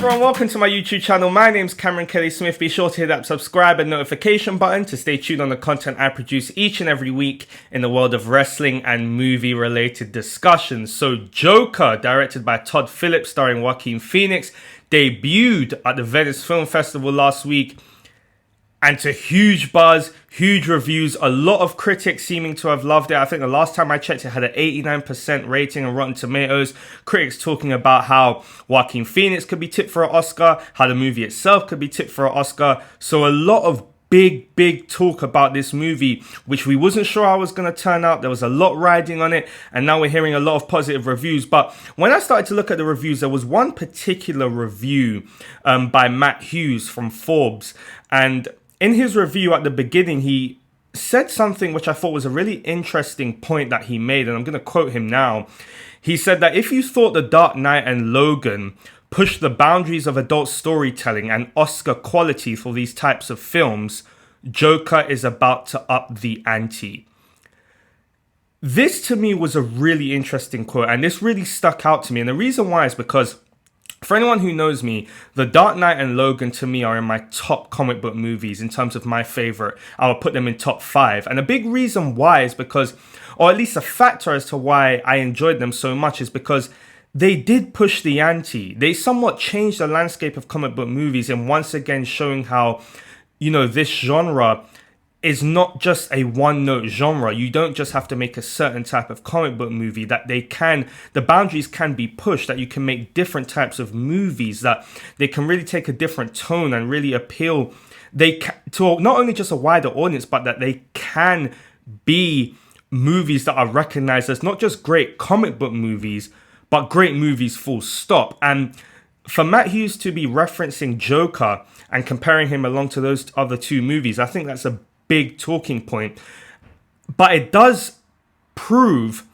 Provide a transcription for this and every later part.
everyone, welcome to my YouTube channel. My name's Cameron Kelly Smith. Be sure to hit that subscribe and notification button to stay tuned on the content I produce each and every week in the world of wrestling and movie related discussions. So Joker, directed by Todd Philips, starring Joaquin Phoenix, debuted at the Venice Film Festival last week, and to huge buzz, huge reviews, a lot of critics seeming to have loved it. I think the last time I checked, it had an 89% rating on Rotten Tomatoes. Critics talking about how Joaquin Phoenix could be tipped for an Oscar, how the movie itself could be tipped for an Oscar. So a lot of big talk about this movie, which we wasn't sure how was going to turn out. There was a lot riding on it, and now we're hearing a lot of positive reviews. But when I started to look at the reviews, there was one particular review by Matt Hughes from Forbes, and in his review at the beginning, he said something which I thought was a really interesting point that he made, and I'm going to quote him now. He said that if you thought The Dark Knight and Logan pushed the boundaries of adult storytelling and Oscar quality for these types of films, Joker is about to up the ante. This to me was a really interesting quote, and this really stuck out to me. And the reason why is because, for anyone who knows me, The Dark Knight and Logan to me are in my top comic book movies in terms of my favorite. I would put them in top 5. And a big reason why is because, or at least a factor as to why I enjoyed them so much, is because they did push the ante. They somewhat changed the landscape of comic book movies, and once again showing how, this genre is not just a one-note genre. You don't just have to make a certain type of comic book movie, that the boundaries can be pushed, that you can make different types of movies, that they can really take a different tone and really appeal to not only just a wider audience, but that they can be movies that are recognized as not just great comic book movies, but great movies full stop. And for Matt Hughes to be referencing Joker and comparing him along to those other two movies, I think that's a big talking point. But it does prove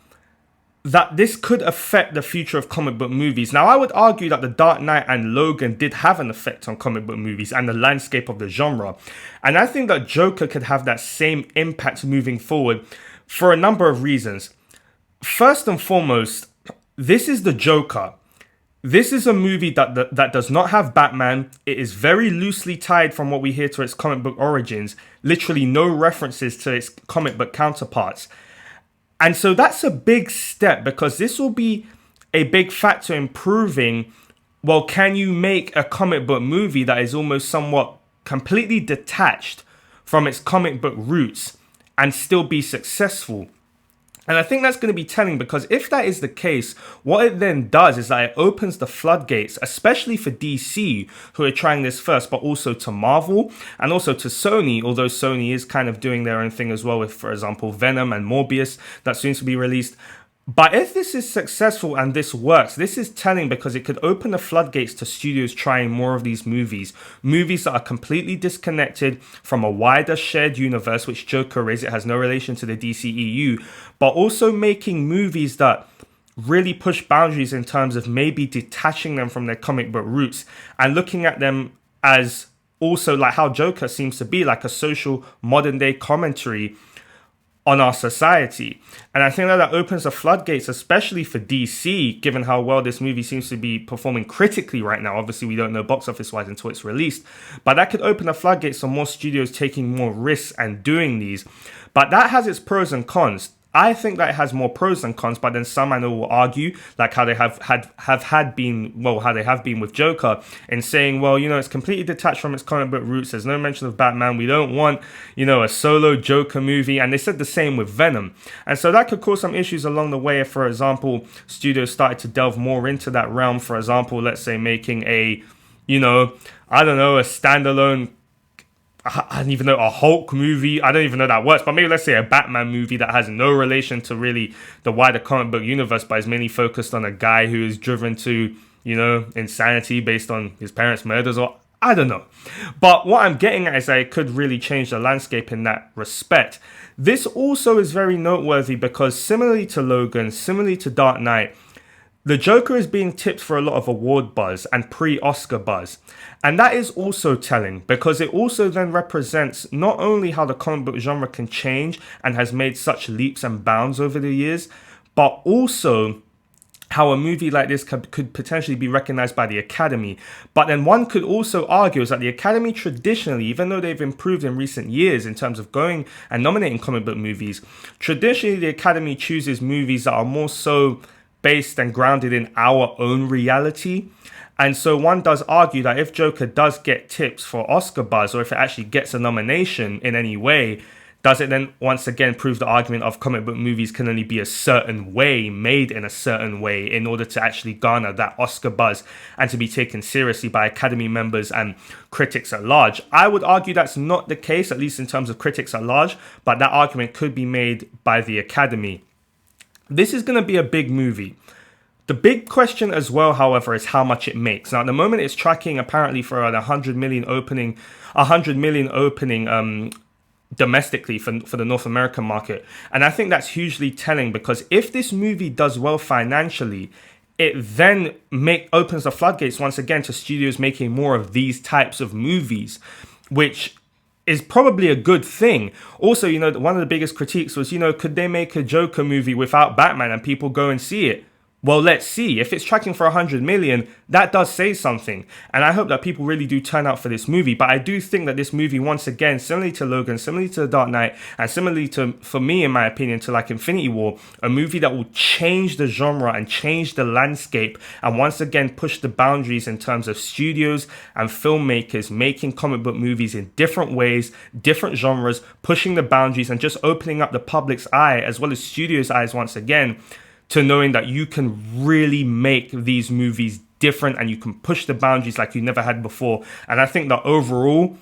that this could affect the future of comic book movies. Now, I would argue that The Dark Knight and Logan did have an effect on comic book movies and the landscape of the genre. And I think that Joker could have that same impact moving forward for a number of reasons. First and foremost, this is the Joker. This is a movie that does not have Batman. It is very loosely tied, from what we hear, to its comic book origins. Literally no references to its comic book counterparts. And so that's a big step, because this will be a big factor in proving, well, can you make a comic book movie that is almost somewhat completely detached from its comic book roots and still be successful? And I think that's going to be telling, because if that is the case, what it then does is that it opens the floodgates, especially for DC, who are trying this first, but also to Marvel and also to Sony, although Sony is kind of doing their own thing as well with, for example, Venom and Morbius that soon to be released. But if this is successful and this works, this is telling, because it could open the floodgates to studios trying more of these movies that are completely disconnected from a wider shared universe, which Joker is. It has no relation to the DCEU, but also making movies that really push boundaries in terms of maybe detaching them from their comic book roots and looking at them as also like how Joker seems to be, like a social modern day commentary on our society. And I think that opens the floodgates, especially for DC, given how well this movie seems to be performing critically right now. Obviously, we don't know box office wise until it's released, but that could open the floodgates for more studios taking more risks and doing these. But that has its pros and cons. I think that it has more pros than cons, but then some I know will argue, like how they have been with Joker, in saying, well, it's completely detached from its comic book roots. There's no mention of Batman. We don't want, a solo Joker movie. And they said the same with Venom. And so that could cause some issues along the way if, for example, studios started to delve more into that realm. For example, let's say making a standalone, I don't even know, a Hulk movie. I don't even know that works, but maybe let's say a Batman movie that has no relation to really the wider comic book universe, but is mainly focused on a guy who is driven to, insanity based on his parents' murders, or I don't know. But what I'm getting at is that it could really change the landscape in that respect. This also is very noteworthy because, similarly to Logan, similarly to Dark Knight, the Joker is being tipped for a lot of award buzz and pre-Oscar buzz. And that is also telling, because it also then represents not only how the comic book genre can change and has made such leaps and bounds over the years, but also how a movie like this could potentially be recognized by the Academy. But then one could also argue is that the Academy traditionally, even though they've improved in recent years in terms of going and nominating comic book movies, traditionally the Academy chooses movies that are more so based and grounded in our own reality. And so one does argue that if Joker does get tips for Oscar buzz, or if it actually gets a nomination in any way, does it then once again prove the argument of comic book movies can only be a certain way, made in a certain way, in order to actually garner that Oscar buzz and to be taken seriously by Academy members and critics at large? I would argue that's not the case, at least in terms of critics at large, but that argument could be made by the Academy. This is going to be a big movie. The big question as well, however, is how much it makes. Now, at the moment, it's tracking apparently for around 100 million opening domestically for the North American market. And I think that's hugely telling, because if this movie does well financially, it then opens the floodgates once again to studios making more of these types of movies, which is probably a good thing. Also, one of the biggest critiques was, could they make a Joker movie without Batman and people go and see it? Well, let's see. If it's tracking for 100 million, that does say something. And I hope that people really do turn out for this movie. But I do think that this movie, once again, similarly to Logan, similarly to The Dark Knight, and similarly to, for me, in my opinion, to like Infinity War, a movie that will change the genre and change the landscape and once again push the boundaries in terms of studios and filmmakers making comic book movies in different ways, different genres, pushing the boundaries and just opening up the public's eye as well as studios' eyes once again, to knowing that you can really make these movies different and you can push the boundaries like you never had before. And I think that overall,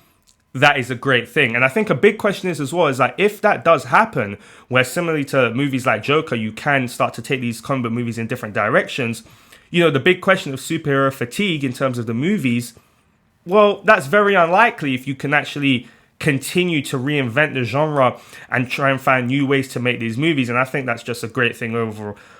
that is a great thing. And I think a big question is as well, is that if that does happen, where similarly to movies like Joker, you can start to take these comic book movies in different directions, the big question of superhero fatigue in terms of the movies, well, that's very unlikely if you can actually continue to reinvent the genre and try and find new ways to make these movies. And I think that's just a great thing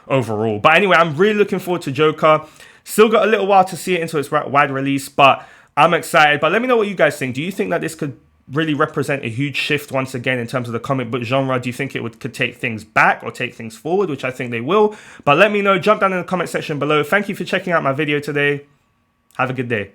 overall. But anyway, I'm really looking forward to Joker. Still got a little while to see it into its wide release, but I'm excited. But let me know what you guys think. Do you think that this could really represent a huge shift once again in terms of the comic book genre? Do you think it could take things back or take things forward, which I think they will? But let me know. Jump down in the comment section below. Thank you for checking out my video today. Have a good day.